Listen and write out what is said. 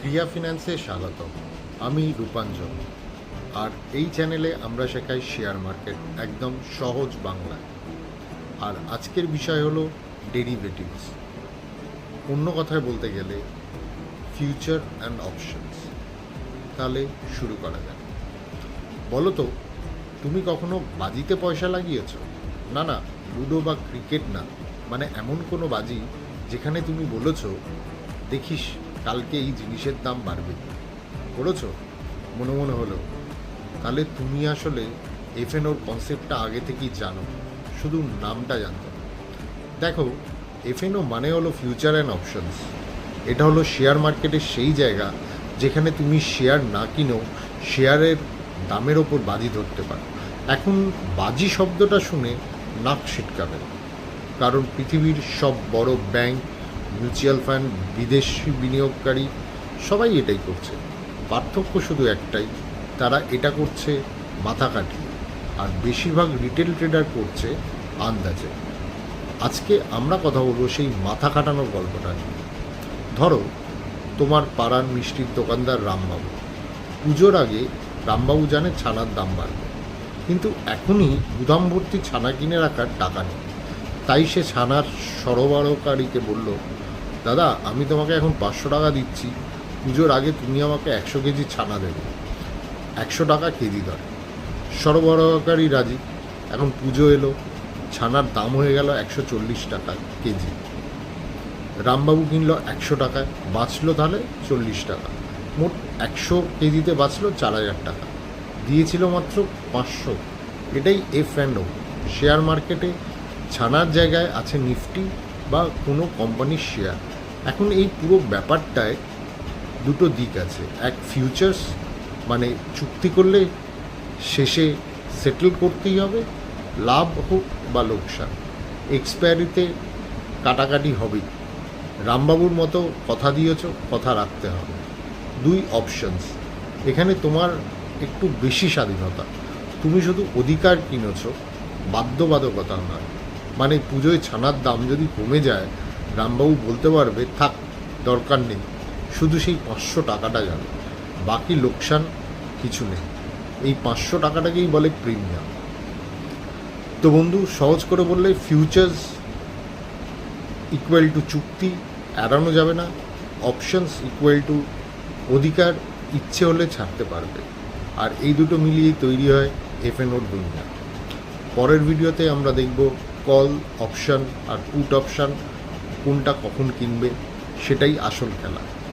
ক্রিয়া ফিন্যান্সে স্বাগত। আমি রূপাঞ্জন, আর এই চ্যানেলে আমরা শেখাই শেয়ার মার্কেট একদম সহজ বাংলায়। আর আজকের বিষয় হলো ডেরিভেটিভস, অন্য কথায় বলতে গেলে ফিউচার অ্যান্ড অপশনস। তাহলে শুরু করা যাক। বলো তো, তুমি কখনো বাজিতে পয়সা লাগিয়েছো? না না, লুডো বা ক্রিকেট না, মানে এমন কোনো বাজি যেখানে তুমি বলেছো দেখিস কালকে এই জিনিসের দাম বাড়বে। করেছো? মনে মনে হলো। তাহলে তুমি আসলে এফএনওর কনসেপ্টটা আগে থেকেই জানো, শুধু নামটা জানতো না। দেখো, এফএনও মানে হলো ফিউচার অ্যান্ড অপশনস। এটা হলো শেয়ার মার্কেটের সেই জায়গা যেখানে তুমি শেয়ার না কিনেও শেয়ারের দামের ওপর বাজি ধরতে পারো। এখন বাজি শব্দটা শুনে নাক ছিটকাবে, কারণ পৃথিবীর সব বড় ব্যাংক, মিউচুয়াল ফান্ড, বিদেশি বিনিয়োগকারী সবাই এটাই করছে। পার্থক্য শুধু একটাই, তারা এটা করছে মাথা কাটিয়ে, আর বেশিরভাগ রিটেল ট্রেডার করছে আন্দাজে। আজকে আমরা কথা বলবো সেই মাথা খাটানোর গল্পটা নিয়ে। ধরো, তোমার পাড়ার মিষ্টির দোকানদার রামবাবু। পুজোর আগে রামবাবু জানে ছানার দাম বাড়বে, কিন্তু এখনই গুদাম ভর্তি ছানা কিনে রাখার টাকা নেই। তাই সে ছানার সরবরাহকারীকে বলল, দাদা, আমি তোমাকে এখন 500 টাকা দিচ্ছি, পুজোর আগে তুমি আমাকে 100 কেজি ছানা দেবে, 100 টাকা কেজি দরে। সরবরাহকারী রাজি। এখন পুজো এলো, ছানার দাম হয়ে গেল 140 টাকা কেজি। রামবাবু কিনলো 100 টাকায়, বাঁচলো তাহলে 40 টাকা। মোট 100 কেজিতে বাঁচলো 4000 টাকা। দিয়েছিল মাত্র 500। এটাই এফ&ও। শেয়ার মার্কেটে ছানার জায়গায় আছে নিফটি বা কোনো কোম্পানির শেয়ার। এখন এই পুরো ব্যাপারটায় দুটো দিক আছে। এক, ফিউচার্স, মানে চুক্তি করলে শেষে সেটেল করতেই হবে, লাভ হোক বা লোকসান। এক্সপায়ারিতে কাটাকাটি হবেই। রামবাবুর মতো কথা দিয়েছ, কথা রাখতে হবে। 2, অপশনস। এখানে তোমার একটু বেশি স্বাধীনতা। তুমি শুধু অধিকার কিনেছ, বাধ্যবাধকতা নয়। মানে পুজোয় ছানার দাম যদি কমে যায়, রামবাবু বলতে পারবে থাক, দরকার নেই, শুধু সেই 500 টাকাটা যাবে, বাকি লোকসান কিছু নেই। এই 500 টাকাটাকেই বলে প্রিমিয়াম। তো বন্ধু, সহজ করে বললে ফিউচার্স ইকুয়াল টু চুক্তি, এড়ানো যাবে না। অপশনস ইকুয়াল টু অধিকার, ইচ্ছে হলে ছাড়তে পারবে। আর এই দুটো মিলিয়েই তৈরি হয় এফএনওর দুনিয়া। পরের ভিডিওতে আমরা দেখব কল অপশান আর পুট অপশান কোনটা কখন কিনবে, সেটাই আসল খেলা।